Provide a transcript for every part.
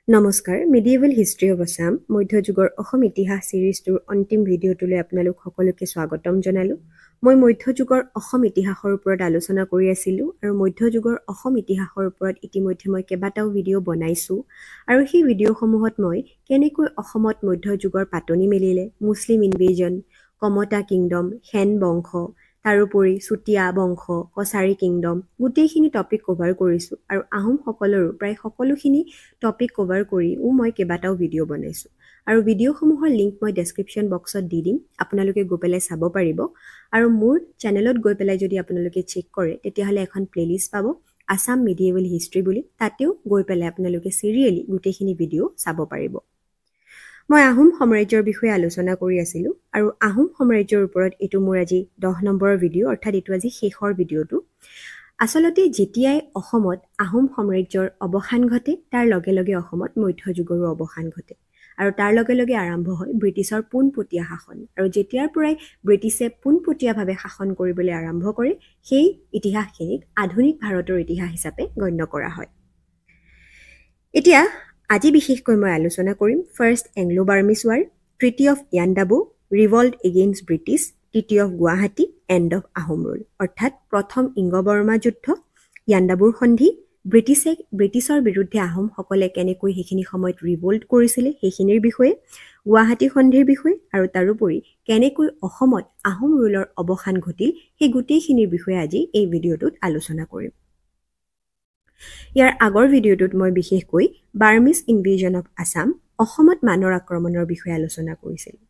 নমস্কাৰ medieval history of Assam মধ্যযুগৰ অসম ইতিহাস সিৰিজটোৰ অন্তিম ভিডিঅ'টোলৈ আপোনালোক সকলোকে স্বাগতম জনালো মই মধ্যযুগৰ অসম ইতিহাসৰ ওপৰত আলোচনা কৰি আছিলো আৰু মধ্যযুগৰ অসম ইতিহাসৰ ওপৰত ইতিমধ্যে মই কেইবাটাও ভিডিঅ' বনাইছো আৰু সেই ভিডিঅ'সমূহত মই কেনেকৈ অসমত মধ্যযুগৰ পাতনি মেলিলে মুছলিম ইনভেজন কমতা কিংডম হেন বংশ তাৰোপৰি চুতীয়া বংশ কছাৰী কিংডম গোটেইখিনি টপিক কভাৰ কৰিছো আৰু আহোম সকলৰো প্ৰায় সকলোখিনি টপিক কভাৰ কৰিও মই কেইবাটাও ভিডিঅ' বনাইছো আৰু ভিডিঅ'সমূহৰ লিংক মই ডেছক্ৰিপশ্যন বক্সত দি দিম আপোনালোকে গৈ পেলাই চাব পাৰিব আৰু মোৰ চেনেলত গৈ পেলাই যদি আপোনালোকে চেক কৰে তেতিয়াহ'লে এখন প্লেলিষ্ট পাব আসাম মিডিয়েবল হিষ্ট্ৰী বুলি তাতেও গৈ পেলাই আপোনালোকে সিৰিয়েলি গোটেইখিনি ভিডিঅ' চাব পাৰিব মই আহোম সাম্ৰাজ্যৰ বিষয়ে আলোচনা কৰি আছিলো আৰু আহোম সাম্ৰাজ্যৰ ওপৰত এটো মোৰ আজি 10 নম্বৰৰ ভিডিঅ' অৰ্থাৎ এটো আজি শেষৰ ভিডিঅ'টো আসলতে যেতিয়াই অসমত আহোম সাম্ৰাজ্যৰ অৱসান ঘটে তাৰ লগে লগে অসমত মধ্যযুগৰো অৱসান ঘটে আৰু তাৰ লগে লগে আৰম্ভ হয় ব্ৰিটিছৰ পোনপটীয়া শাসন আৰু যেতিয়াৰ পৰাই ব্ৰিটিছে পোনপটীয়াভাৱে শাসন কৰিবলৈ আৰম্ভ কৰে সেই ইতিহাসখিনিক আধুনিক ভাৰতৰ ইতিহাস হিচাপে গণ্য কৰা হয় এতিয়া আজি বিশেষকৈ মই আলোচনা কৰিম first Anglo Burmese war treaty of Yandabo revolt against British treaty of Guwahati and of Ahom rule অৰ্থাৎ প্ৰথম ইংগ-বৰ্মা যুদ্ধ ইয়াণ্ডাবুৰ সন্ধি ব্ৰিটিছৰ বিৰুদ্ধে আহোমসকলে কেনেকৈ সেইখিনি সময়ত ৰিভল্ট কৰিছিল সেইখিনিৰ বিষয়ে গুৱাহাটী সন্ধিৰ বিষয়ে আৰু তাৰোপৰি কেনেকৈ অসমত আহোম ৰুলৰ অৱসান ঘটিল সেই গোটেইখিনিৰ বিষয়ে আজি এই ভিডিঅ'টোত আলোচনা কৰিম ইয়াৰ আগৰ ভিডিঅ'টোত মই বিশেষকৈ বাৰ্মিজ ইনভেজন অফ আছাম অসমত মানৰ আক্ৰমণৰ বিষয়ে আলোচনা কৰিছিলোঁ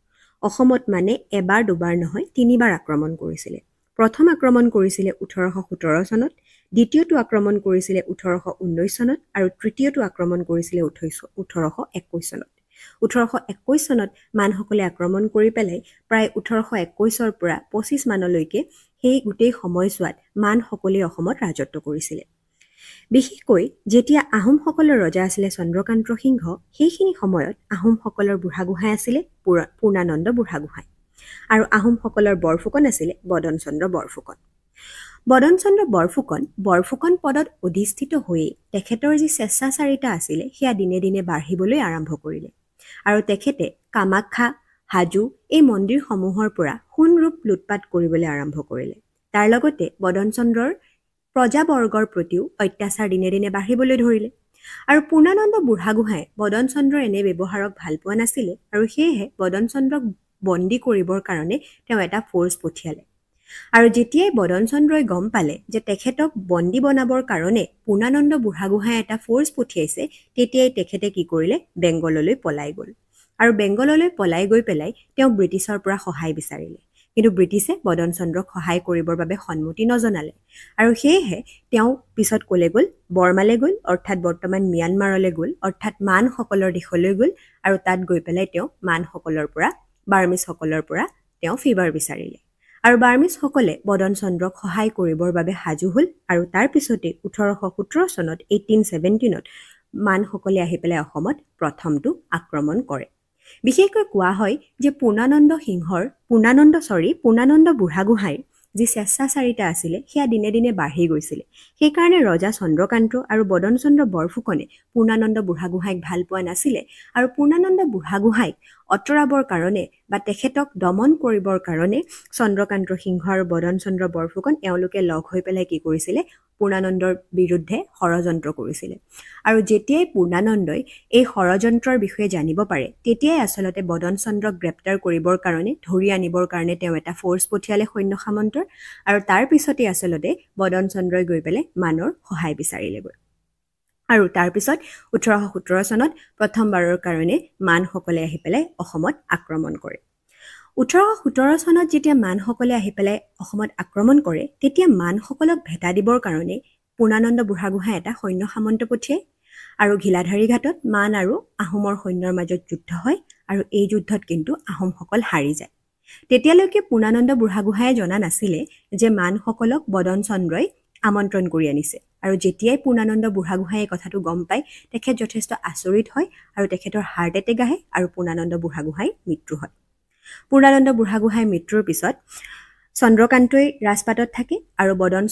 অসমত মানে এবাৰ দুবাৰ নহয় তিনিবাৰ আক্ৰমণ কৰিছিল প্ৰথম আক্ৰমণ কৰিছিল 1817 চনত দ্বিতীয়টো আক্ৰমণ কৰিছিল 1819 চনত আৰু তৃতীয়টো আক্ৰমণ কৰিছিল 1821 চনত 1821 চনত মানসকলে আক্ৰমণ কৰি পেলাই প্ৰায় 1821 পৰা 25 মানলৈকে সেই গোটেই সময়ছোৱাত মানসকলে অসমত ৰাজত্ব কৰিছিল বিশেষকৈ যেতিয়া আহোমসকলৰ ৰজা আছিল চন্দ্ৰকান্ত সিংহ সেইখিনি সময়ত আহোমসকলৰ বুঢ়াগোহাঁই আছিল পূৰ্ণানন্দ বুঢ়াগোহাঁই আৰু আহোমসকলৰ বৰফুকন আছিল বদনচন্দ্ৰ বৰফুকন পদত অধিষ্ঠিত হৈ তেখেতৰ যি স্বেচ্ছাচাৰিতা আছিল সেয়া দিনে দিনে বাঢ়িবলৈ আৰম্ভ কৰিলে আৰু তেখেতে কামাখ্যা হাজু এই মন্দিৰসমূহৰ পৰা সোণৰূপ লুটপাট কৰিবলৈ আৰম্ভ কৰিলে তাৰ লগতে বদনচন্দ্ৰৰ প্ৰজাবৰ্গৰ প্ৰতিও অত্যাচাৰ দিনে দিনে বাঢ়িবলৈ ধৰিলে আৰু পূৰ্ণানন্দ বুঢ়াগোহাঁই বদনচন্দ্ৰৰ এনে ব্যৱহাৰক ভাল পোৱা নাছিল আৰু সেয়েহে বদনচন্দ্ৰক বন্দী কৰিবৰ কাৰণে তেওঁ এটা ফ'ৰ্চ পঠিয়ালে আৰু যেতিয়াই বদনচন্দ্ৰই গম পালে যে তেখেতক বন্দী বনাবৰ কাৰণে পূৰ্ণানন্দ বুঢ়াগোহাঁই এটা ফ'ৰ্চ পঠিয়াইছে তেতিয়াই তেখেতে কি কৰিলে বেংগললৈ পলাই গ'ল আৰু বেংগললৈ পলাই গৈ পেলাই তেওঁ ব্ৰিটিছৰ পৰা সহায় বিচাৰিলে কিন্তু ব্ৰিটিছে বদনচন্দ্ৰক সহায় কৰিবৰ বাবে সন্মতি নজনালে আৰু সেয়েহে তেওঁ পিছত ক'লে গ'ল বৰ্মালৈ গ'ল অৰ্থাৎ বৰ্তমান ম্যানমাৰলৈ গ'ল অৰ্থাৎ মানসকলৰ দেশলৈ গ'ল আৰু তাত গৈ পেলাই তেওঁ মানসকলৰ পৰা বাৰ্মিজসকলৰ পৰা তেওঁ ফেভাৰ বিচাৰিলে আৰু বাৰ্মিজসকলে বদনচন্দ্ৰক সহায় কৰিবৰ বাবে সাজু হ'ল আৰু তাৰ পিছতে 1817 চনত 1817ত মানসকলে আহি পেলাই অসমত প্ৰথমটো আক্ৰমণ কৰে বিশেষকৈ কোৱা হয় যে পূৰ্ণানন্দ বুঢ়াগোহাঁইৰ যি স্বেচ্ছাচাৰিতা আছিল সেয়া দিনে দিনে বাঢ়ি গৈছিল সেইকাৰণে ৰজা চন্দ্ৰকান্ত আৰু বদনচন্দ্ৰ বৰফুকনে পূৰ্ণানন্দ বুঢ়াগোহাঁইক ভাল পোৱা নাছিলে আৰু পূৰ্ণানন্দ বুঢ়াগোহাঁইক অতৰাবৰ কাৰণে বা তেখেতক দমন কৰিবৰ কাৰণে চন্দ্ৰকান্ত সিংহ আৰু বদনচন্দ্ৰ বৰফুকন এওঁলোকে লগ হৈ পেলাই কি কৰিছিলে পূৰ্ণানন্দৰ বিৰুদ্ধে ষড়যন্ত্ৰ কৰিছিলে আৰু যেতিয়াই পূৰ্ণানন্দই এই ষড়যন্ত্ৰৰ বিষয়ে জানিব পাৰে তেতিয়াই আচলতে বদনচন্দ্ৰক গ্ৰেপ্তাৰ কৰিবৰ কাৰণে ধৰি আনিবৰ কাৰণে তেওঁ এটা ফ'ৰ্চ পঠিয়ালে সৈন্য সামন্তৰ আৰু তাৰ পিছতে আচলতে বদনচন্দ্ৰই গৈ পেলাই মানৰ সহায় বিচাৰিলেগৈ আৰু তাৰ পিছত 1817 চনত প্ৰথমবাৰৰ কাৰণে মানসকলে আহি পেলাই অসমত আক্ৰমণ কৰে 1817 চনত যেতিয়া মানসকলে আহি পেলাই অসমত আক্ৰমণ কৰে তেতিয়া মানসকলক ভেটা দিবৰ কাৰণে পূৰ্ণানন্দ বুঢ়াগোহাঁই এটা সৈন্য সামন্ত পঠিয়ায় আৰু ঘিলাধাৰী ঘাটত মান আৰু আহোমৰ সৈন্যৰ মাজত যুদ্ধ হয় আৰু এই যুদ্ধত কিন্তু আহোমসকল হাৰি যায় তেতিয়ালৈকে পূৰ্ণানন্দ বুঢ়াগোহাঁয়ে জনা নাছিলে যে মানসকলক বদনচন্দ্ৰই আমন্ত্ৰণ কৰি আনিছে আৰু যেতিয়াই পূৰ্ণানন্দ বুঢ়াগোহাঁয়ে কথাটো গম পায় তেখেত যথেষ্ট আচৰিত হয় আৰু তেখেতৰ হাৰ্ট এটেক আহে আৰু পূৰ্ণানন্দ বুঢ়াগোহাঁইৰ মৃত্যু হয় পূৰ্ণানন্দ বুঢ়াগোহাঁইৰ মৃত্যুৰ পিছত চন্দ্ৰকান্তই ৰাজপাটত থাকে আৰু বদন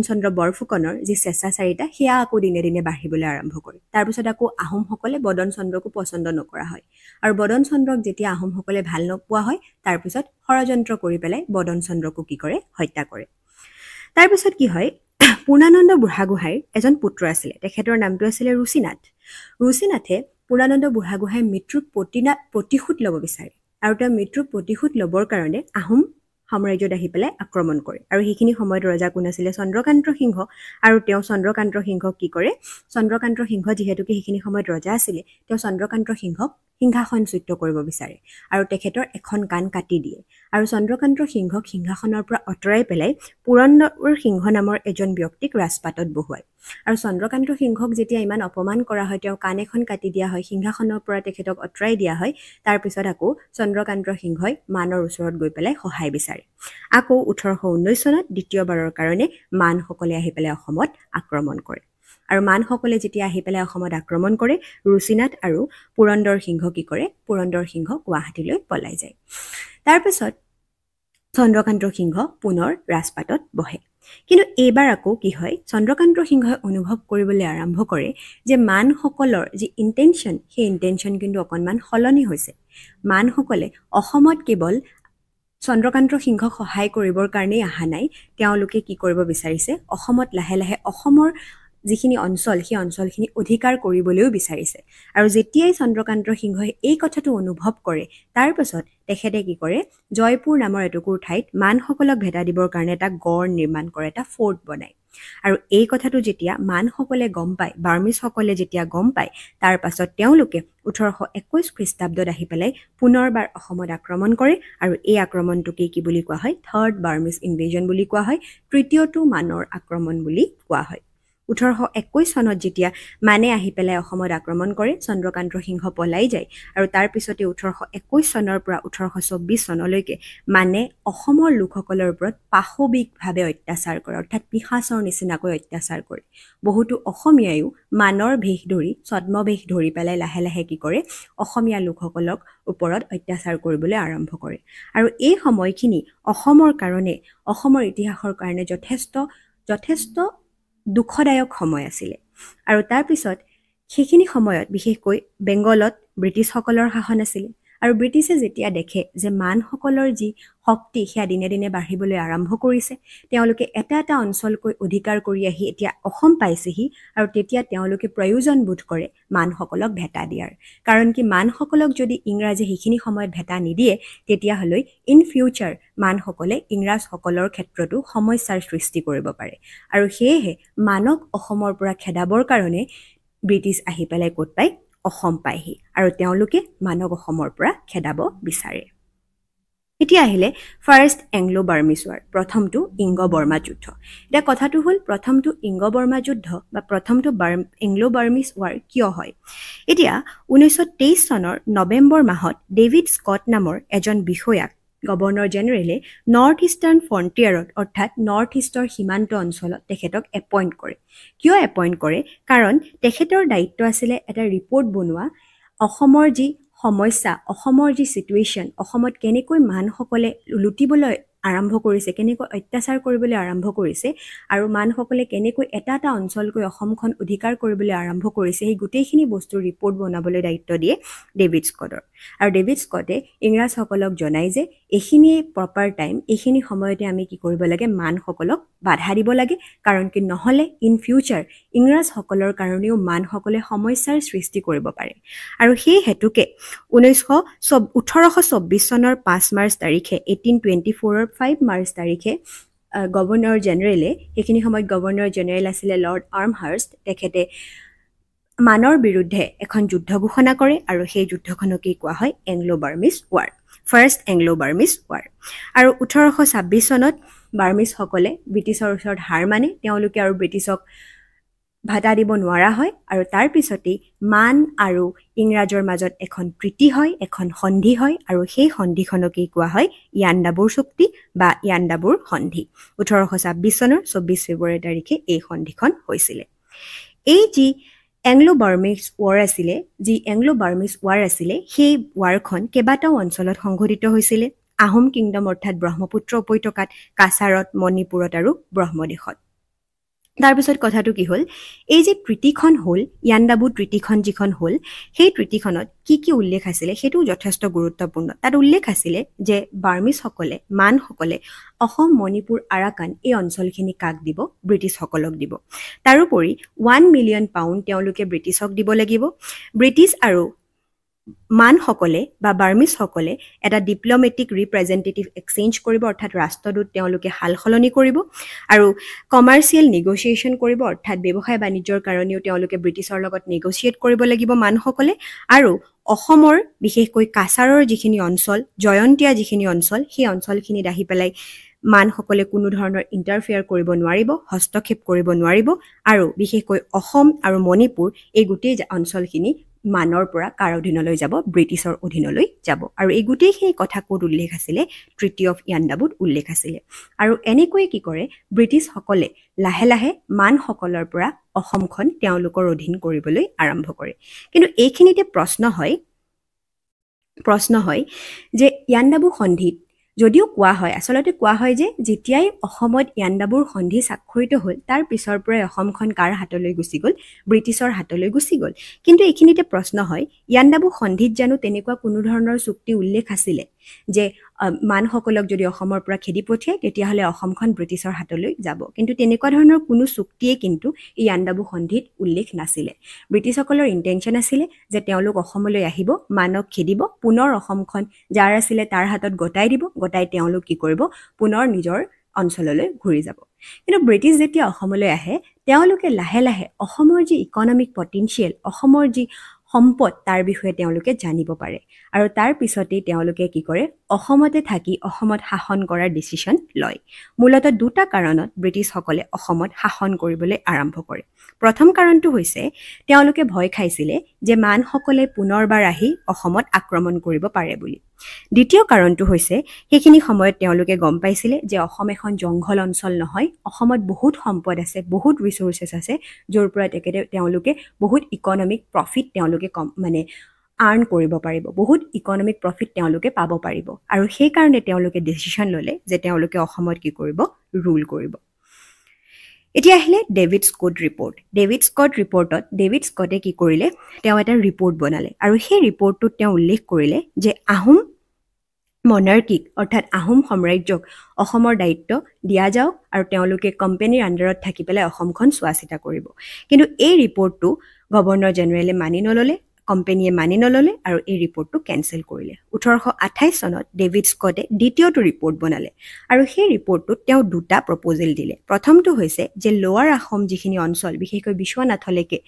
চন্দ্ৰ বৰফুকনৰ যি স্বেচ্ছাচাৰিতা সেয়া আকৌ দিনে দিনে বাঢ়িবলৈ আৰম্ভ কৰে। তাৰপিছত আকৌ আহোমসকলে বদন চন্দ্ৰকো পচন্দ নকৰা হয় আৰু বদন চন্দ্ৰক যেতিয়া আহোমসকলে ভাল নোপোৱা হয় তাৰপিছত ষড়যন্ত্ৰ কৰি পেলাই বদন চন্দ্ৰকো কি কৰে হত্যা কৰে। তাৰপিছত কি হয় পূৰ্ণানন্দ বুঢ়াগোহাঁইৰ এজন পুত্ৰ আছিলে, তেখেতৰ নামটো আছিলে ৰুচিনাথ। ৰুচিনাথে পূৰ্ণানন্দ বুঢ়াগোহাঁইৰ মৃত্যুৰ প্ৰতিশোধ ল'ব বিচাৰে আৰু তেওঁ মৃত্যুৰ প্ৰতিশোধ ল'বৰ কাৰণে আহোম সাম্ৰাজ্যত আহি পেলাই আক্ৰমণ কৰে আৰু সেইখিনি সময়ত ৰজা কোন আছিলে চন্দ্ৰকান্ত সিংহ আৰু তেওঁ চন্দ্ৰকান্ত সিংহক কি কৰে চন্দ্ৰকান্ত সিংহ যিহেতুকে সেইখিনি সময়ত ৰজা আছিলে তেওঁ চন্দ্ৰকান্ত সিংহক সিংহাসনচ্যুত কৰিব বিচাৰে আৰু তেখেতৰ এখন কাণ কাটি দিয়ে আৰু চন্দ্ৰকান্ত সিংহক সিংহাসনৰ পৰা আঁতৰাই পেলাই পুৰন্দৰ সিংহ নামৰ এজন ব্যক্তিক ৰাজপাটত বহুৱায় আৰু চন্দ্ৰকান্ত সিংহক যেতিয়া ইমান অপমান কৰা হয় তেওঁ কাণ এখন কাটি দিয়া হয় সিংহাসনৰ পৰা তেখেতক আঁতৰাই দিয়া হয় তাৰপিছত আকৌ চন্দ্ৰকান্ত সিংহই মানৰ ওচৰত গৈ পেলাই সহায় বিচাৰে আকৌ 1819 চনত দ্বিতীয়বাৰৰ কাৰণে মানসকলে আহি পেলাই অসমত আক্ৰমণ কৰে আৰু মানসকলে যেতিয়া আহি পেলাই অসমত আক্ৰমণ কৰে ৰুচিনাথ আৰু পুৰন্দৰ সিংহ কি কৰে পুৰন্দৰ সিংহ গুৱাহাটীলৈ পলাই যায় তাৰপিছত চন্দ্ৰকান্ত সিংহ পুনৰ ৰাজপাটত বহে কিন্তু এইবাৰ আকৌ কি হয় চন্দ্ৰকান্ত সিংহই অনুভৱ কৰিবলৈ আৰম্ভ কৰে যে মানসকলৰ যি ইন্টেনশন সেই ইন্টেনশন কিন্তু অকণমান সলনি হৈছে মানসকলে অসমত কেৱল চন্দ্ৰকান্ত সিংহক সহায় কৰিবৰ কাৰণেই অহা নাই তেওঁলোকে কি কৰিব বিচাৰিছে অসমত লাহে লাহে অসমৰ যিখিনি অঞ্চল সেই অঞ্চলখিনি অধিকাৰ কৰিবলৈও বিচাৰিছে আৰু যেতিয়াই চন্দ্ৰকান্ত সিংহই এই কথাটো অনুভৱ কৰে তাৰ পাছত তেখেতে কি কৰে জয়পুৰ নামৰ এটুকুৰ ঠাইত মানসকলক ভেটা দিবৰ কাৰণে এটা গড় নিৰ্মাণ কৰে এটা ফৰ্ট বনায় আৰু এই কথাটো যেতিয়া মানসকলে গম পায় বাৰ্মিছসকলে যেতিয়া গম পায় তাৰ পাছত তেওঁলোকে 1821 খ্ৰীষ্টাব্দত আহি পেলাই পুনৰবাৰ অসমত আক্ৰমণ কৰে আৰু এই আক্ৰমণটোকে কি বুলি কোৱা হয় থাৰ্ড বাৰ্মিছ ইনভেজন বুলি কোৱা হয় তৃতীয়টো মানৰ আক্ৰমণ বুলি কোৱা হয় 1821 চনত যেতিয়া মানে আহি পেলাই অসমত আক্ৰমণ কৰে চন্দ্ৰকান্ত সিংহ পলাই যায় আৰু তাৰ পিছতে 1821 চনৰ পৰা 1824 চনলৈকে মানে অসমৰ লোকসকলৰ ওপৰত পাশবিকভাৱে অত্যাচাৰ কৰে অৰ্থাৎ পিশাচৰ নিচিনাকৈ অত্যাচাৰ কৰে বহুতো অসমীয়ায়ো মানৰ ভেষ ধৰি ছদ্মবেশ ধৰি পেলাই লাহে লাহে কি কৰে অসমীয়া লোকসকলক ওপৰত অত্যাচাৰ কৰিবলৈ আৰম্ভ কৰে আৰু এই সময়খিনি অসমৰ কাৰণে অসমৰ ইতিহাসৰ কাৰণে যথেষ্ট দুখদায়ক সময় আছিলে আৰু তাৰ পিছত সেইখিনি সময়ত বিশেষকৈ বেংগলত ব্ৰিটিছসকলৰ শাসন আছিলে আৰু ব্ৰিটিছে যেতিয়া দেখে যে মানসকলৰ যি শক্তি সেয়া দিনে দিনে বাঢ়িবলৈ আৰম্ভ কৰিছে তেওঁলোকে এটা এটা অঞ্চলকৈ অধিকাৰ কৰি আহি এতিয়া অসম পাইছেহি আৰু তেতিয়া তেওঁলোকে প্ৰয়োজন বোধ কৰে মানসকলক ভেটা দিয়াৰ কাৰণ কি মানসকলক যদি ইংৰাজে সেইখিনি সময়ত ভেটা নিদিয়ে তেতিয়াহ'লে ইন ফিউচাৰ মানসকলে ইংৰাজসকলৰ ক্ষেত্ৰতো সমস্যাৰ সৃষ্টি কৰিব পাৰে আৰু সেয়েহে মানক অসমৰ পৰা খেদাবৰ কাৰণে ব্ৰিটিছ আহি পেলাই ক'ত পায় অসম পায়হি আৰু তেওঁলোকে মানক অসমৰ পৰা খেদাব বিচাৰে এতিয়া আহিলে ফাৰ্ষ্ট এংলো বাৰ্মিছ ৱাৰ প্ৰথমটো ইংগ বৰ্মা যুদ্ধ এটা কথাটো হ'ল প্ৰথমটো ইংগ বৰ্মা যুদ্ধ বা প্ৰথমটো এংলো বাৰ্মিছ ৱাৰ কিয় হয় এতিয়া 1923 চনৰ নৱেম্বৰ মাহত ডেভিড স্কট নামৰ এজন বিষয়াক গভৰ্ণৰ জেনেৰেলে নৰ্থ ইষ্টাৰ্ণ ফ্ৰণ্টিয়াৰত অৰ্থাৎ নৰ্থ ইষ্টৰ সীমান্ত অঞ্চলত তেখেতক এপইণ্ট কৰে কিয় এপইণ্ট কৰে কাৰণ তেখেতৰ দায়িত্ব আছিলে এটা ৰিপৰ্ট বনোৱা অসমৰ যি সমস্যা অসমৰ যি সিচুৱেশ্যন অসমত কেনেকৈ মানসকলে লুটিবলৈ আৰম্ভ কৰিছে কেনেকৈ অত্যাচাৰ কৰিবলৈ আৰম্ভ কৰিছে আৰু মানসকলে কেনেকৈ এটা এটা অঞ্চলকৈ অসমখন অধিকাৰ কৰিবলৈ আৰম্ভ কৰিছে সেই গোটেইখিনি বস্তুৰ ৰিপৰ্ট বনাবলৈ দায়িত্ব দিয়ে ডেভিড স্কটৰ আৰু ডেভিড স্কটে ইংৰাজসকলক জনায় যে এইখিনিয়ে প্ৰপাৰ টাইম এইখিনি সময়তে আমি কি কৰিব লাগে মানসকলক বাধা দিব লাগে কাৰণ কি নহ'লে ইন ফিউচাৰ ইংৰাজসকলৰ কাৰণেও মানসকলে সমস্যাৰ সৃষ্টি কৰিব পাৰে আৰু সেই হেতুকে 1824 চনৰ 5 মাৰ্চ তাৰিখে 1824ৰ 5 মাৰ্চ তাৰিখে গভৰ্ণৰ জেনেৰেলে সেইখিনি সময়ত গভৰ্ণৰ জেনেৰেল আছিলে লৰ্ড আৰ্মহাৰ্ষ্ট তেখেতে মানৰ বিৰুদ্ধে এখন যুদ্ধ ঘোষণা কৰে আৰু সেই যুদ্ধখনকেই কোৱা হয় Anglo Burmese war first Anglo Burmese war আৰু 1826 চনত বাৰ্মিছসকলে ব্ৰিটিছৰ ওচৰত হাৰ মানে তেওঁলোকে আৰু ব্ৰিটিছক ভাটা দিব নোৱাৰা হয় আৰু তাৰ পিছতেই মান আৰু ইংৰাজৰ মাজত এখন ট্ৰিটি হয় এখন সন্ধি হয় আৰু সেই সন্ধিখনকেই কোৱা হয় ইয়াণ্ডাবুৰ চুক্তি বা ইয়াণ্ডাবুৰ সন্ধি 1826 চনৰ 24 ফেব্ৰুৱাৰী তাৰিখে এই সন্ধিখন হৈছিলে এই যি এংলো বাৰ্মিছ ৱাৰ আছিলে সেই ৱাৰখন কেইবাটাও অঞ্চলত সংঘটিত হৈছিলে আহোম কিংডম অৰ্থাৎ ব্ৰহ্মপুত্ৰ উপত্যকাত, কাছাৰত, মণিপুৰত আৰু ব্ৰহ্মদেশত। তাৰপিছত কথাটো কি হ'ল, এই যে ট্ৰিটিখন হ'ল, ইয়াণ্ডাবু ট্ৰিটিখন যিখন হ'ল, সেই ট্ৰিটিখনত কি উল্লেখ আছিলে সেইটো যথেষ্ট গুৰুত্বপূৰ্ণ। তাত উল্লেখ আছিলে যে বাৰ্মিছসকলে, মানসকলে অসম, মণিপুৰ, আৰাকান এই অঞ্চলখিনি কাক দিব? ব্ৰিটিছসকলক দিব। তাৰোপৰি 1 মিলিয়ন পাউণ্ড তেওঁলোকে ব্ৰিটিছক দিব লাগিব। ব্ৰিটিছ আৰু মানসকলে বা বাৰ্মিছসকলে এটা ডিপ্ল'মেটিক ৰিপ্ৰেজেণ্টেটিভ এক্সচেঞ্জ কৰিব, অৰ্থাৎ ৰাষ্ট্ৰদূত তেওঁলোকে সাল সলনি কৰিব আৰু কমাৰ্চিয়েল নেগচিয়েশ্যন কৰিব, অৰ্থাৎ ব্যৱসায় বাণিজ্যৰ কাৰণেও তেওঁলোকে ব্ৰিটিছৰ লগত নেগচিয়েট কৰিব লাগিব মানসকলে। আৰু অসমৰ বিশেষকৈ কাছাৰৰ যিখিনি অঞ্চল, জয়ন্তীয়া যিখিনি অঞ্চল, সেই অঞ্চলখিনিত আহি পেলাই মানসকলে কোনো ধৰণৰ ইণ্টাৰফেয়াৰ কৰিব নোৱাৰিব, হস্তক্ষেপ কৰিব নোৱাৰিব। আৰু বিশেষকৈ অসম আৰু মণিপুৰ এই গোটেই অঞ্চলখিনি মানৰ পৰা কাৰ অধীনলৈ যাব? ব্ৰিটিছৰ অধীনলৈ যাব। আৰু এই গোটেইখিনি কথা ক'ত উল্লেখ আছিলে? ট্ৰিটি অফ ইয়াণ্ডাবুত উল্লেখ আছিলে। আৰু এনেকৈয়ে কি কৰে, ব্ৰিটিছসকলে লাহে লাহে মানসকলৰ পৰা অসমখন তেওঁলোকৰ অধীন কৰিবলৈ আৰম্ভ কৰে। কিন্তু এইখিনিতে প্ৰশ্ন হয় যে ইয়াণ্ডাবু সন্ধিত যদিও কোৱা হয়, আচলতে কোৱা হয় যে যেতিয়াই অসমত ইয়াণ্ডাবুৰ সন্ধি স্বাক্ষৰিত হ'ল, তাৰ পিছৰ পৰাই অসমখন কাৰ হাতলৈ গুচি গ'ল? ব্ৰিটিছৰ হাতলৈ গুচি গ'ল। কিন্তু এইখিনিতে প্ৰশ্ন হয়, ইয়াণ্ডাবু সন্ধিত জানো তেনেকুৱা কোনো ধৰণৰ চুক্তি উল্লেখ আছিলে যে মানসকলক যদি অসমৰ পৰা খেদি পঠিয়ায় তেতিয়াহ'লে অসমখন ব্ৰিটিছৰ হাতলৈ যাব? কিন্তু তেনেকুৱা ধৰণৰ কোনো চুক্তিয়ে কিন্তু এই ইয়াণ্ডাবু সন্ধিত উল্লেখ নাছিলে। ব্ৰিটিছসকলৰ ইণ্টেনশ্যন আছিলে যে তেওঁলোক অসমলৈ আহিব, মানক খেদিব, পুনৰ অসমখন যাৰ আছিলে তাৰ হাতত গতাই দিব, গতাই তেওঁলোক কি কৰিব? পুনৰ নিজৰ অঞ্চললৈ ঘূৰি যাব। কিন্তু ব্ৰিটিছ যেতিয়া অসমলৈ আহে, তেওঁলোকে লাহে লাহে অসমৰ যি ইকনমিক পটেঞ্চিয়েল, অসমৰ যি সম্পদ, তাৰ বিষয়ে তেওঁলোকে জানিব পাৰে। আৰু তাৰ পিছতেই তেওঁলোকে কি কৰে? অসমতে থাকি অসমত শাসন কৰাৰ ডিচিশ্যন লয়। মূলতঃ দুটা কাৰণত ব্ৰিটিছসকলে অসমত শাসন কৰিবলৈ আৰম্ভ কৰে। প্ৰথম কাৰণটো হৈছে তেওঁলোকে ভয় খাইছিলে যে মানসকলে পুনৰবাৰ আহি অসমত আক্ৰমণ কৰিব পাৰে বুলি। দ্বিতীয় কাৰণটো হৈছে সেইখিনি সময়ত তেওঁলোকে গম পাইছিলে যে অসম এখন জংঘল অঞ্চল নহয়, অসমত বহুত সম্পদ আছে, বহুত ৰিচোৰ্চেছ আছে, য'ৰ পৰা তেওঁলোকে বহুত ইকনমিক প্ৰফিট তেওঁলোকে আৰ্ণ কৰিব পাৰিব, বহুত ইকনমিক প্ৰফিট তেওঁলোকে পাব পাৰিব। আৰু সেইকাৰণে তেওঁলোকে ডিচিশ্যন ল'লে যে তেওঁলোকে অসমত কি কৰিব? ৰুল কৰিব। এতিয়া আহিলে David Scott report. David Scott ৰিপৰ্টত ডেভিড স্কটে কি কৰিলে? তেওঁ এটা ৰিপৰ্ট বনালে আৰু সেই ৰিপৰ্টটোত তেওঁ উল্লেখ কৰিলে যে আহোম মনাৰ্কিক অৰ্থাৎ আহোম সাম্ৰাজ্যক অসমৰ দায়িত্ব দিয়া যাওক আৰু তেওঁলোকে কোম্পানীৰ আণ্ডাৰত থাকি পেলাই অসমখন চোৱা চিতা কৰিব। কিন্তু এই ৰিপৰ্টটো গভৰ্ণৰ জেনেৰেলে মানি নল'লে, কোম্পানীয়ে মানি নল'লে আৰু এই ৰিপৰ্টটো কেনচেল কৰিলে। 1828 চনত ডেভিড স্কটে দ্বিতীয়টো ৰিপৰ্ট বনালে আৰু সেই ৰিপৰ্টটোত তেওঁ দুটা প্ৰপ'জেল দিলে। প্ৰথমটো হৈছে যে লোৱাৰ আসাম যিখিনি অঞ্চল, বিশেষকৈ বিশ্বনাথলৈকে,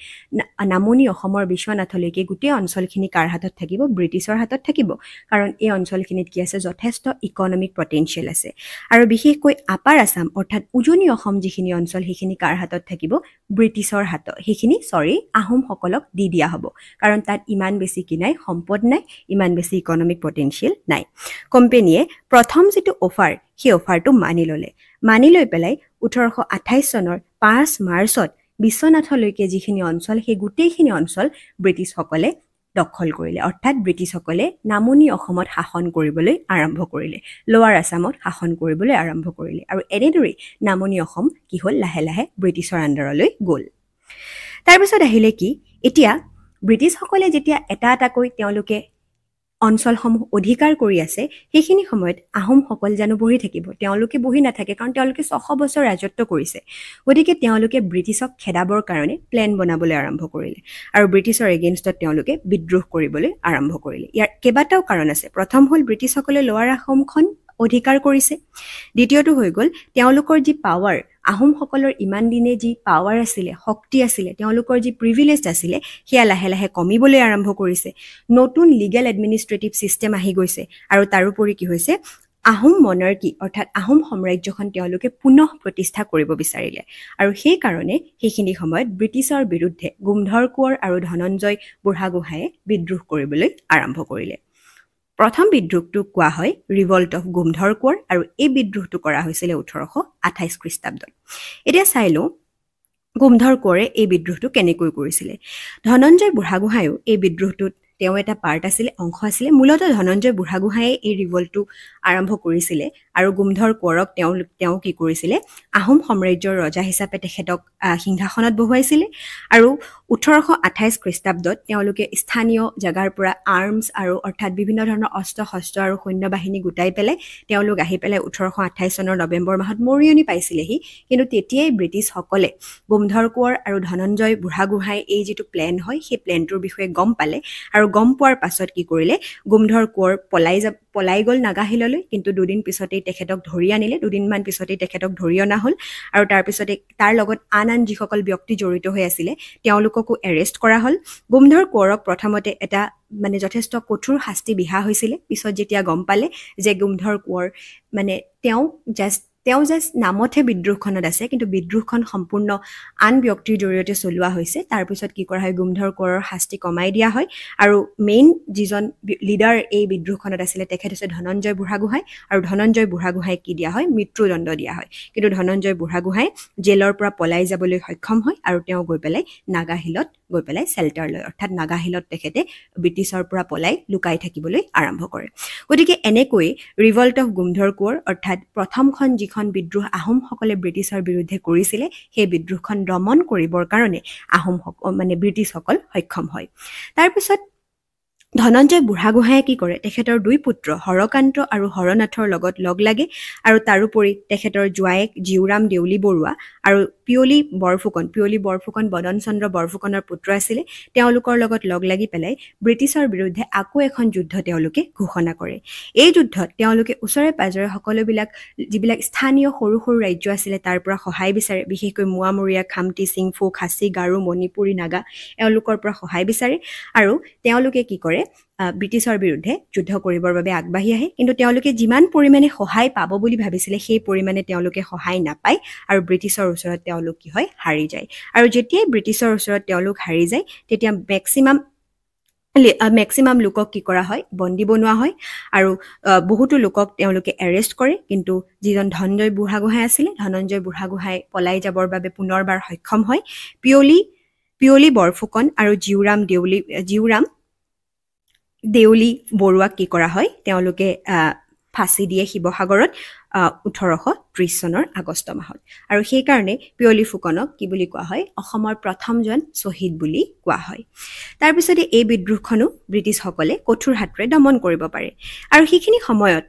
নামনি অসমৰ বিশ্বনাথলৈকে গোটেই অঞ্চলখিনি কাৰ হাতত থাকিব? ব্ৰিটিছৰ হাতত থাকিব। কাৰণ এই অঞ্চলখিনিত কি আছে? যথেষ্ট ইকনমিক পটেঞ্চিয়েল আছে। আৰু বিশেষকৈ আপাৰ আসাম অৰ্থাৎ উজনি অসম যিখিনি অঞ্চল, সেইখিনি কাৰ হাতত থাকিব? ব্ৰিটিছৰ হাতত। সেইখিনি আহোমসকলক দি দিয়া হ'ব, কাৰণ তাত ইমান বেছি কি নাই? সম্পদ নাই, ইমান বেছি ইকনমিক পটেঞ্চিয়েল নাই। কোম্পানীয়ে প্ৰথম যিটো অফাৰ, সেই অফাৰটো মানি ল'লে। মানি লৈ পেলাই 1828 চনৰ 5 মাৰ্চত বিশ্বনাথলৈকে যিখিনি অঞ্চল, সেই গোটেইখিনি অঞ্চল ব্ৰিটিছসকলে দখল কৰিলে। অৰ্থাৎ ব্ৰিটিছসকলে নামনি অসমত শাসন কৰিবলৈ আৰম্ভ কৰিলে, লোৱাৰ আসামত শাসন কৰিবলৈ আৰম্ভ কৰিলে। আৰু এনেদৰেই নামনি অসম কি হ'ল? লাহে লাহে ব্ৰিটিছৰ আণ্ডাৰলৈ গ'ল। তাৰপিছত আহিলে কি? এতিয়া ব্ৰিটিছসকলে যেতিয়া এটা এটাকৈ তেওঁলোকে অঞ্চলসমূহ অধিকাৰ কৰি আছে, সেইখিনি সময়ত আহোমসকল জানো বহি থাকিব? তেওঁলোকে বহি নাথাকে, কাৰণ তেওঁলোকে 600 বছৰ ৰাজত্ব কৰিছে। গতিকে তেওঁলোকে ব্ৰিটিছক খেদাবৰ কাৰণে প্লেন বনাবলৈ আৰম্ভ কৰিলে আৰু ব্ৰিটিছৰ এগেইনষ্টত তেওঁলোকে বিদ্ৰোহ কৰিবলৈ আৰম্ভ কৰিলে। ইয়াৰ কেইবাটাও কাৰণ আছে। প্ৰথম হ'ল ব্ৰিটিছসকলে লোৱাৰ আসামখন অধিকাৰ কৰিছে। দ্বিতীয়টো হৈ গ'ল তেওঁলোকৰ যি পাৱাৰ, আহোমসকলৰ ইমান দিনে যি পাৱাৰ আছিলে, শক্তি আছিলে, তেওঁলোকৰ যি প্ৰিভিলেজ আছিলে, সেয়া লাহে লাহে কমিবলৈ আৰম্ভ কৰিছে। নতুন লিগেল এডমিনিষ্ট্ৰেটিভ ছিষ্টেম আহি গৈছে আৰু তাৰোপৰি কি হৈছে? আহোম মনাৰ্কি অৰ্থাৎ আহোম সাম্ৰাজ্যখন তেওঁলোকে পুনঃ প্ৰতিষ্ঠা কৰিব বিচাৰিলে। আৰু সেইকাৰণে সেইখিনি সময়ত ব্ৰিটিছৰ বিৰুদ্ধে গোমধৰ কোঁৱৰ আৰু ধনঞ্জয় বুঢ়াগোহাঁয়ে বিদ্ৰোহ কৰিবলৈ আৰম্ভ কৰিলে। প্ৰথম বিদ্ৰোহটোক কোৱা হয় ৰিভল্ট অফ গোমধৰ কোঁৱৰ আৰু এই বিদ্ৰোহটো কৰা হৈছিলে 1828 খ্ৰীষ্টাব্দত। এতিয়া চাই লওঁ গোমধৰ কোঁৱৰে এই বিদ্ৰোহটো কেনেকৈ কৰিছিলে। ধনঞ্জয় বুঢ়াগোহাঁয়েও এই বিদ্ৰোহটোত তেওঁ এটা পাৰ্ট আছিলে, অংশ আছিলে। মূলতঃ ধনঞ্জয় বুঢ়াগোহাঁয়ে এই ৰিভল্টটো আৰম্ভ কৰিছিলে আৰু গোমধৰ কোঁৱৰক তেওঁ কি কৰিছিলে, আহোম সাম্ৰাজ্যৰ ৰজা হিচাপে তেখেতক সিংহাসনত বহুৱাইছিলে আৰু 1828 খ্ৰীষ্টাব্দত তেওঁলোকে স্থানীয় জেগাৰ পৰা আৰ্মছ আৰু অৰ্থাৎ বিভিন্ন ধৰণৰ অস্ত্ৰ শস্ত্ৰ আৰু সৈন্যবাহিনী গোটাই পেলাই তেওঁলোক আহি পেলাই 1828 চনৰ নৱেম্বৰ মাহত মৰিয়নি পাইছিলেহি। কিন্তু তেতিয়াই ব্ৰিটিছসকলে গোমধৰ কোঁৱৰ আৰু ধনঞ্জয় বুঢ়াগোহাঁইৰ এই যিটো প্লেন হয় সেই প্লেনটোৰ বিষয়ে গম পালে আৰু গম পোৱাৰ পাছত কি কৰিলে, গোমধৰ কোঁৱৰ পলাই গ'ল নাগাহিললৈ। কিন্তু দুদিন পিছতেই তেখেতক ধৰি আনিলে, দুদিনমান পিছতেই তেখেতক ধৰি অনা হ'ল আৰু তাৰপিছতে তাৰ লগত আন যিসকল ব্যক্তি জড়িত হৈ আছিলে তেওঁলোককো এৰেষ্ট কৰা হ'ল। গোমধৰ কোঁৱৰক প্ৰথমতে এটা যথেষ্ট কঠোৰ শাস্তি বিহা হৈছিলে। পিছত যেতিয়া গম পালে যে গোমধৰ কোঁৱৰ তেওঁ জাষ্ট নামতহে বিদ্ৰোহখনত আছে, কিন্তু বিদ্ৰোহখন সম্পূৰ্ণ আন ব্যক্তিৰ জৰিয়তে চলোৱা হৈছে, তাৰপিছত কি কৰা হয়, গোমধৰ কোঁৱৰৰ শাস্তি কমাই দিয়া হয় আৰু মেইন যিজন লিডাৰ এই বিদ্ৰোহখনত আছিলে তেখেত হৈছে ধনঞ্জয় বুঢ়াগোহাঁই আৰু ধনঞ্জয় বুঢ়াগোহাঁইক কি দিয়া হয়, মৃত্যুদণ্ড দিয়া হয়। কিন্তু ধনঞ্জয় বুঢ়াগোহাঁই জেলৰ পৰা পলাই যাবলৈ সক্ষম হয় আৰু তেওঁ গৈ পেলাই নাগাহিলত গৈ পেলাই চেল্টাৰ লয়, অৰ্থাৎ নাগাহিলত তেখেতে ব্ৰিটিছৰ পৰা পলাই লুকাই থাকিবলৈ আৰম্ভ কৰে। গতিকে এনেকৈ ৰিভল্ট অফ গোমধৰ কোঁৱৰ অৰ্থাৎ প্ৰথমখন যিখন বিদ্ৰোহ আহোমসকলে ব্ৰিটিছৰ বিৰুদ্ধে কৰিছিলে সেই বিদ্ৰোহখন দমন কৰিবৰ কাৰণে ব্ৰিটিছসকল সক্ষম হয়। তাৰপিছত ধনঞ্জয় বুঢ়াগোহাঁয়ে কি কৰে, তেখেতৰ দুই পুত্ৰ হৰকান্ত আৰু হৰনাথৰ লগত লগ লাগে আৰু তাৰোপৰি তেখেতৰ জোৱায়েক জীউৰাম দেউলী বৰুৱা আৰু পিয়লি বৰফুকন বদন চন্দ্ৰ বৰফুকনৰ পুত্ৰ আছিলে, তেওঁলোকৰ লগত লগ লাগি পেলাই ব্ৰিটিছৰ বিৰুদ্ধে আকৌ এখন যুদ্ধ তেওঁলোকে ঘোষণা কৰে। এই যুদ্ধত তেওঁলোকে ওচৰে পাজৰে সকলোবিলাক যিবিলাক স্থানীয় সৰু সৰু ৰাজ্য আছিলে তাৰ পৰা সহায় বিচাৰে, বিশেষকৈ মোৱামৰীয়া, খামতি, চিংফু, খাচী, গাৰো, মণিপুৰী, নাগা এওঁলোকৰ পৰা সহায় বিচাৰে আৰু তেওঁলোকে কি কৰে, ব্ৰিটিছৰ বিৰুদ্ধে যুদ্ধ কৰিবৰ বাবে আগবাঢ়ি আহে। কিন্তু তেওঁলোকে যিমান পৰিমাণে সহায় পাব বুলি ভাবিছিলে সেই পৰিমাণে তেওঁলোকে সহায় নাপায় আৰু ব্ৰিটিছৰ ওচৰত তেওঁলোক কি হয়, হাৰি যায়। আৰু যেতিয়াই ব্ৰিটিছৰ ওচৰত তেওঁলোক হাৰি যায় তেতিয়া মেক্সিমাম লোকক কি কৰা হয়, বন্দী বনোৱা হয় আৰু বহুতো লোকক তেওঁলোকে এৰেষ্ট কৰে। কিন্তু যিজন ধনঞ্জয় বুঢ়াগোহাঁই আছিলে, ধনঞ্জয় বুঢ়াগোহাঁই পলাই যাবৰ বাবে পুনৰবাৰ সক্ষম হয়। পিয়লি বৰফুকন আৰু জীউৰাম দেউলী বৰুৱাক কি কৰা হয়, তেওঁলোকে ফাঁচি দিয়ে শিৱসাগৰত 1830 চনৰ আগষ্ট মাহত। আৰু সেইকাৰণে পিয়লি ফুকনক কি বুলি কোৱা হয়, অসমৰ প্ৰথমজন শ্বহীদ বুলি কোৱা হয়। তাৰপিছতে এই বিদ্ৰোহখনো ব্ৰিটিছসকলে কঠোৰ হাতেৰে দমন কৰিব পাৰে আৰু সেইখিনি সময়ত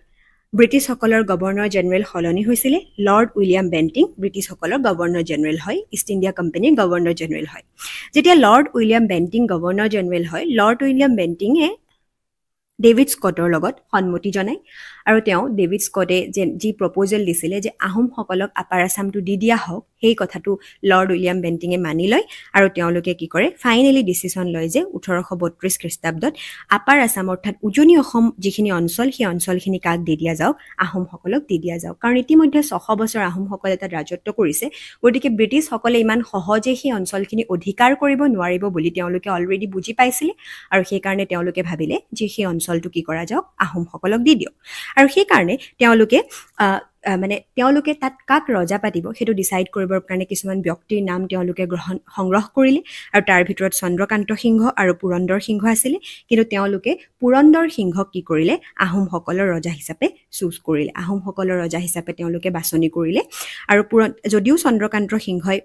ব্ৰিটিছসকলৰ গভৰ্ণৰ জেনেৰেল সলনি হৈছিলে। লৰ্ড উইলিয়াম বেণ্টিং ব্ৰিটিছসকলৰ গভৰ্ণৰ জেনেৰেল হয়, ইষ্ট ইণ্ডিয়া কোম্পানীৰ গভৰ্ণৰ জেনেৰেল হয়। যেতিয়া Lord William Bentinck governor general হয়, লৰ্ড উইলিয়াম বেণ্টিঙে ডেভিড স্কটৰ লগত সন্মতি জনায় আৰু তেওঁ ডেভিড স্কটে যি প্ৰপ'জেল দিছিলে যে আহোমসকলক আপাৰ আছামটো দি দিয়া হওক, সেই কথাটো লৰ্ড উইলিয়াম বেণ্টিঙে মানি লয় আৰু তেওঁলোকে কি কৰে, ফাইনেলি ডিচিশ্যন লয় যে 1832 খ্ৰীষ্টাব্দত আপাৰ আছাম অৰ্থাৎ উজনি অসম যিখিনি অঞ্চল সেই অঞ্চলখিনি কাক দি দিয়া যাওক, আহোমসকলক দি দিয়া যাওক। কাৰণ ইতিমধ্যে 600 বছৰ আহোমসকলে তাত ৰাজত্ব কৰিছে, গতিকে ব্ৰিটিছসকলে ইমান সহজে সেই অঞ্চলখিনি অধিকাৰ কৰিব নোৱাৰিব বুলি তেওঁলোকে অলৰেডি বুজি পাইছিলে আৰু সেইকাৰণে তেওঁলোকে ভাবিলে যে সেই অঞ্চলটো কি কৰা যাওক, আহোমসকলক দি দিয়ক। আৰু সেইকাৰণে তেওঁলোকে তাত কাক ৰজা পাতিব সেইটো ডিচাইড কৰিবৰ কাৰণে কিছুমান ব্যক্তিৰ নাম তেওঁলোকে সংগ্ৰহ কৰিলে আৰু তাৰ ভিতৰত চন্দ্ৰকান্ত সিংহ আৰু পুৰন্দৰ সিংহ আছিলে। কিন্তু তেওঁলোকে পুৰন্দৰ সিংহক কি কৰিলে, আহোমসকলৰ ৰজা হিচাপে চুজ কৰিলে, আহোমসকলৰ ৰজা হিচাপে তেওঁলোকে বাছনি কৰিলে। আৰু যদিও চন্দ্ৰকান্ত সিংহই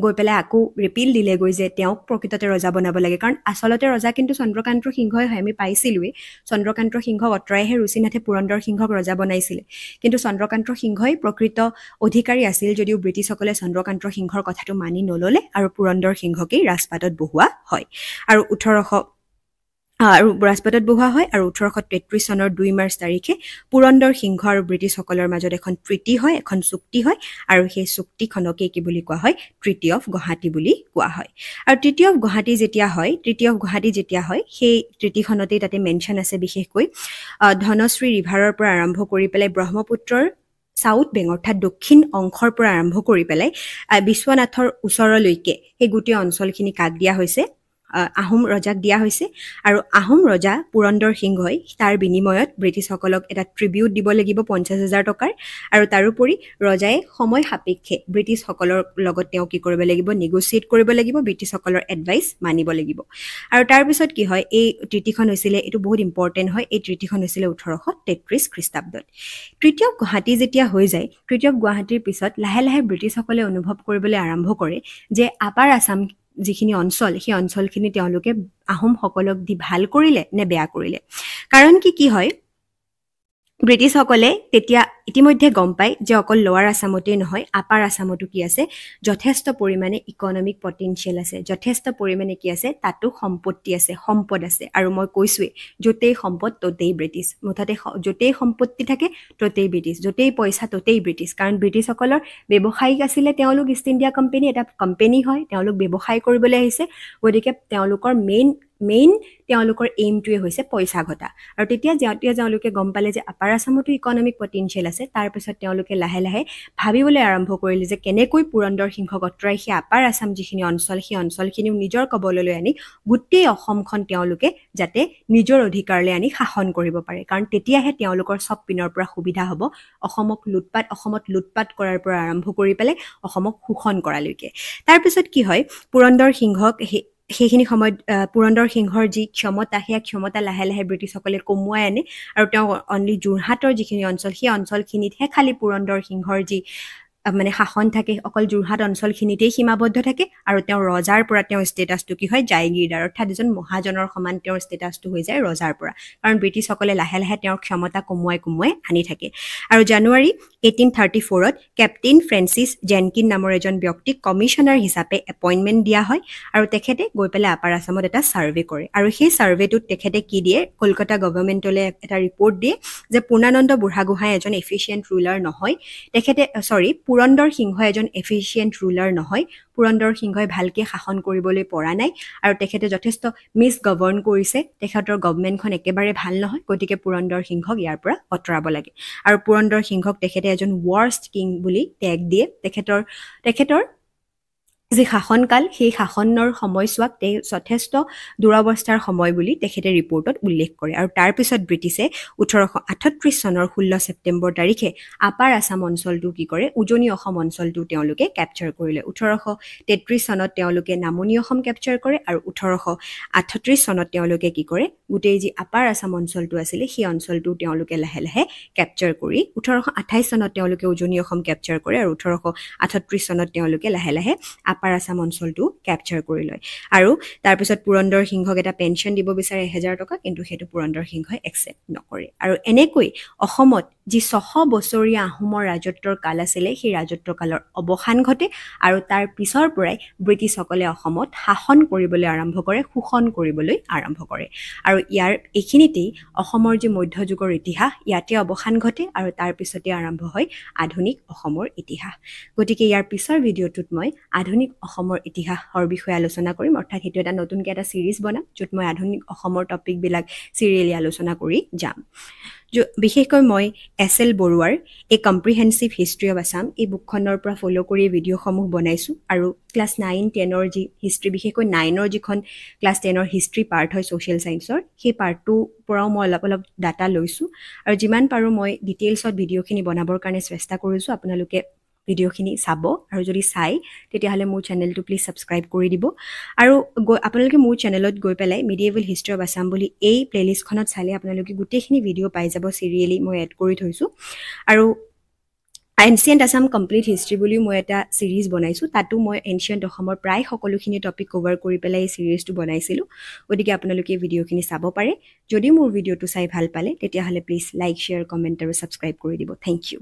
গৈ পেলাই আকৌ ৰিপিল দিলেগৈ যে তেওঁক প্ৰকৃততে ৰজা বনাব লাগে, কাৰণ আচলতে ৰজা কিন্তু চন্দ্ৰকান্ত সিংহই হয়, আমি পাইছিলোৱেই। চন্দ্ৰকান্ত সিংহক অঁতৰাইহে ৰুচিনাথে পুৰন্দৰ সিংহক ৰজা বনাইছিলে। কিন্তু চন্দ্ৰকান্ত সিংহই প্ৰকৃত অধিকাৰী আছিল যদিও ব্ৰিটিছসকলে চন্দ্ৰকান্ত সিংহৰ কথাটো মানি নললে আৰু পুৰন্দৰ সিংহকেই ৰাজপাটত বহোৱা হয়। আৰু 1833 চনৰ 2 মাৰ্চ তাৰিখে পুৰন্দৰ সিংহ আৰু ব্ৰিটিছসকলৰ মাজত এখন ট্ৰিটি হয়, এখন চুক্তি হয় আৰু সেই চুক্তিখনকে কি বুলি কোৱা হয়, ট্ৰিটি অফ গুৱাহাটী বুলি কোৱা হয়। আৰু ট্ৰিটি অফ গুৱাহাটী যেতিয়া হয় সেই ট্ৰিটিখনতেই তাতে মেনশ্যন আছে বিশেষকৈ ধনশ্ৰী ৰিভাৰৰ পৰা আৰম্ভ কৰি পেলাই ব্ৰহ্মপুত্ৰৰ সাউথ বেংক অৰ্থাৎ দক্ষিণ অংশৰ পৰা আৰম্ভ কৰি পেলাই বিশ্বনাথৰ ওচৰলৈকে সেই গোটেই অঞ্চলখিনি কাক দিয়া হৈছে, আহোম ৰজাক দিয়া হৈছে আৰু আহোম ৰজা পুৰন্দৰ সিংহই তাৰ বিনিময়ত ব্ৰিটিছসকলক এটা ট্ৰিবিউট দিব লাগিব 50,000 টকাৰ আৰু তাৰোপৰি ৰজাই সময় সাপেক্ষে ব্ৰিটিছসকলৰ লগত তেওঁ কি কৰিব লাগিব নেগোচিয়েট কৰিব লাগিব ব্ৰিটিছসকলৰ এডভাইচ মানিব লাগিব আৰু তাৰপিছত কি হয় এই ট্ৰিটিখন হৈছিলে এইটো বহুত ইম্পৰ্টেণ্ট হয় এই ট্ৰিটিখন হৈছিলে 1833 খ্ৰীষ্টাব্দত তৃতীয় গুৱাহাটী যেতিয়া হৈ যায় তৃতীয় গুৱাহাটীৰ পিছত লাহে লাহে ব্ৰিটিছসকলে অনুভৱ কৰিবলৈ আৰম্ভ কৰে যে আপাৰ আছাম যিখিনি অঞ্চল সেই অঞ্চলখিনি তেওঁলোকে আহোমসকলক দি ভাল কৰিলে নে বেয়া কৰিলে কাৰণ কি হয় ব্ৰিটিছসকলে তেতিয়া ইতিমধ্যে গম পায় যে অকল লোৱাৰ আছামতেই নহয় আপাৰ আছামতো কি আছে যথেষ্ট পৰিমাণে ইকনমিক পটেনশিয়েল আছে যথেষ্ট পৰিমাণে কি আছে তাতো সম্পত্তি আছে সম্পদ আছে আৰু মই কৈছোৱে যতেই সম্পদ ততেই ব্ৰিটিছ মুঠতে যতেই সম্পত্তি থাকে ততেই ব্ৰিটিছ যতেই পইচা ততেই ব্ৰিটিছ কাৰণ ব্ৰিটিছসকলৰ ব্যৱসায়িক আছিলে তেওঁলোক ইষ্ট ইণ্ডিয়া কোম্পানী এটা কোম্পানী হয় তেওঁলোক ব্যৱসায় কৰিবলৈ আহিছে গতিকে তেওঁলোকৰ মেইন তেওঁলোকৰ এইমটোৱে হৈছে পইচা ঘটা আৰু তেতিয়া তেওঁলোকে গম পালে যে আপাৰ আছামতো ইকনমিক পটেনশিয়েল আছে তাৰপিছত তেওঁলোকে লাহে লাহে ভাবিবলৈ আৰম্ভ কৰিলে যে কেনেকৈ পুৰন্দৰ সিংহক অতৰাই সেই আপাৰ আছাম যিখিনি অঞ্চল সেই অঞ্চলখিনিও নিজৰ কবললৈ আনি গোটেই অসমখন তেওঁলোকে যাতে নিজৰ অধিকাৰলৈ আনি শাসন কৰিব পাৰে কাৰণ তেতিয়াহে তেওঁলোকৰ সব পিনৰ পৰা সুবিধা হ'ব অসমত লুটপাট কৰাৰ পৰা আৰম্ভ কৰি পেলাই অসমক শোষণ কৰালৈকে তাৰপিছত কি হয় পুৰন্দৰ সিংহক সেইখিনি সময়ত পুৰন্দৰ সিংহৰ যি ক্ষমতা সেই ক্ষমতা লাহে লাহে ব্ৰিটিছসকলে কমুৱাই আনে আৰু তেওঁ অনলি যোৰহাটৰ যিখিনি অঞ্চল সেই অঞ্চলখিনিতহে খালি পুৰন্দৰ সিংহৰ যি মানে শাসন থাকে অকল যোৰহাট অঞ্চলখিনিতেই সীমাবদ্ধ থাকে আৰু তেওঁ ৰজাৰ পৰা তেওঁ ষ্টেটাছটো কি হয় জাইগিৰদাৰ অৰ্থাৎ এজন মহাজনৰ সমান তেওঁৰ ষ্টেটাছটো হৈ যায় ৰজাৰ পৰা কাৰণ ব্ৰিটিছসকলে লাহে লাহে তেওঁৰ ক্ষমতা কমুৱাই আনি থাকে আৰু জানুৱাৰী 1834ত কেপ্টেইন ফ্ৰেন্সিছ জেনকিন নামৰ এজন ব্যক্তিক কমিশনাৰ হিচাপে এপইণ্টমেণ্ট দিয়া হয় আৰু তেখেতে গৈ পেলাই আপাৰ আছামত এটা ছাৰ্ভে কৰে আৰু সেই ছাৰ্ভেটোত তেখেতে কি দিয়ে কলকাতা গভৰ্ণমেণ্টলৈ এটা ৰিপৰ্ট দিয়ে যে পূৰ্ণানন্দ বুঢ়াগোহাঁই এজন এফিচিয়েণ্ট ৰুলাৰ নহয় তেখেতে পুৰন্দৰ সিংহ এজন এফিচিয়েণ্ট ৰুলাৰ নহয় পুৰন্দৰ সিংহই ভালকে শাসন কৰিবলৈ পৰা নাই আৰু তেখেতে যথেষ্ট মিছগভৰ্ণ কৰিছে তেখেতৰ গভৰ্ণমেণ্টখন একেবাৰে ভাল নহয় গতিকে পুৰন্দৰ সিংহক ইয়াৰ পৰা আঁতৰাব লাগে আৰু পুৰন্দৰ সিংহক তেখেতে এজন ৱৰ্ষ্ট কিং বুলি টেগ দিয়ে তেখেতৰ যে শাসনকাল সেই শাসনৰ সময়ছোৱাক যথেষ্ট দুৰৱস্থাৰ সময় বুলি তেখেতে ৰিপৰ্টত উল্লেখ কৰে আৰু তাৰপিছত ব্ৰিটিছে 1838 চনৰ 16 ছেপ্টেম্বৰ তাৰিখে আপাৰ আছাম অঞ্চলটো কি কৰে উজনি অসম অঞ্চলটো তেওঁলোকে কেপচাৰ কৰিলে 1833 চনত তেওঁলোকে নামনি অসম কেপচাৰ কৰে আৰু 1838 চনত তেওঁলোকে কি কৰে গোটেই যি আপাৰ আছাম অঞ্চলটো আছিলে সেই অঞ্চলটো তেওঁলোকে লাহে লাহে কেপচাৰ কৰি 1828 চনত তেওঁলোকে উজনি অসম কেপচাৰ কৰে আৰু 1838 চনত তেওঁলোকে লাহে লাহে আপাৰ আছাম অঞ্চলটো কেপচাৰ কৰি লয় আৰু তাৰপিছত পুৰন্দৰ সিংহক এটা পেঞ্চন দিব বিচাৰে 1000 টকা কিন্তু সেইটো পুৰন্দৰ সিংহই একচেপ্ট নকৰে আৰু এনেকৈ অসমত যি 600 বছৰীয়া আহোমৰ ৰাজত্বৰ কাল আছিলে সেই ৰাজত্ব কালৰ অৱসান ঘটে আৰু তাৰ পিছৰ পৰাই ব্ৰিটিছসকলে অসমত শাসন কৰিবলৈ আৰম্ভ কৰে শোষণ কৰিবলৈ আৰম্ভ কৰে আৰু ইয়াৰ এইখিনিতেই অসমৰ যি মধ্যযুগৰ ইতিহাস ইয়াতে অৱসান ঘটে আৰু তাৰ পিছতে আৰম্ভ হয় আধুনিক অসমৰ ইতিহাস গতিকে ইয়াৰ পিছৰ ভিডিঅ'টোত মই আধুনিক অসমৰ ইতিহাসৰ বিষয়ে আলোচনা কৰিম অৰ্থাৎ হেতু এটা নতুনকৈ এটা সিৰিজ বনাম য'ত মই আধুনিক অসমৰ টপিকবিলাক সিৰিয়েলি আলোচনা কৰি যাম বিশেষকৈ মই এছ.এল. বৰুৱাৰ এ কম্প্ৰিহেনচিভ হিষ্ট্ৰী অফ আছাম এই বুকখনৰ পৰা ফ'ল' কৰি ভিডিঅ'সমূহ বনাইছোঁ আৰু ক্লাছ 9-10ৰ যি হিষ্ট্ৰী বিশেষকৈ 9ৰ যিখন ক্লাছ 10ৰ হিষ্ট্ৰী পাৰ্ট হয় ছ'চিয়েল ছায়েন্সৰ সেই পাৰ্টটোৰ পৰাও মই অলপ ডাটা লৈছোঁ আৰু যিমান পাৰোঁ মই ডিটেইলছত ভিডিঅ'খিনি বনাবৰ কাৰণে চেষ্টা কৰিছোঁ আপোনালোকে ভিডিঅ'খিনি চাব আৰু যদি চাই তেতিয়াহ'লে মোৰ চেনেলটো প্লিজ ছাবস্ক্ৰাইব কৰি দিব আৰু আপোনালোকে মোৰ চেনেলত গৈ পেলাই মিডিয়েবল হিষ্ট্ৰী অফ আছাম বুলি এই প্লেলিষ্টখনত চালে আপোনালোকে গোটেইখিনি ভিডিঅ' পাই যাব চিৰিয়েলি মই এড কৰি থৈছোঁ আৰু এনচিয়েণ্ট আছাম কমপ্লিট হিষ্ট্ৰী বুলিও মই এটা সিৰিজ বনাইছোঁ তাতো মই এনচিয়েণ্ট অসমৰ প্ৰায় সকলোখিনি টপিক কভাৰ কৰি পেলাই এই সিৰিজটো বনাইছিলোঁ গতিকে আপোনালোকে ভিডিঅ'খিনি চাব পাৰে যদি মোৰ ভিডিঅ'টো চাই ভাল পালে তেতিয়াহ'লে প্লিজ লাইক শ্বেয়াৰ কমেণ্ট আৰু ছাবস্ক্ৰাইব কৰি দিব থেংক ইউ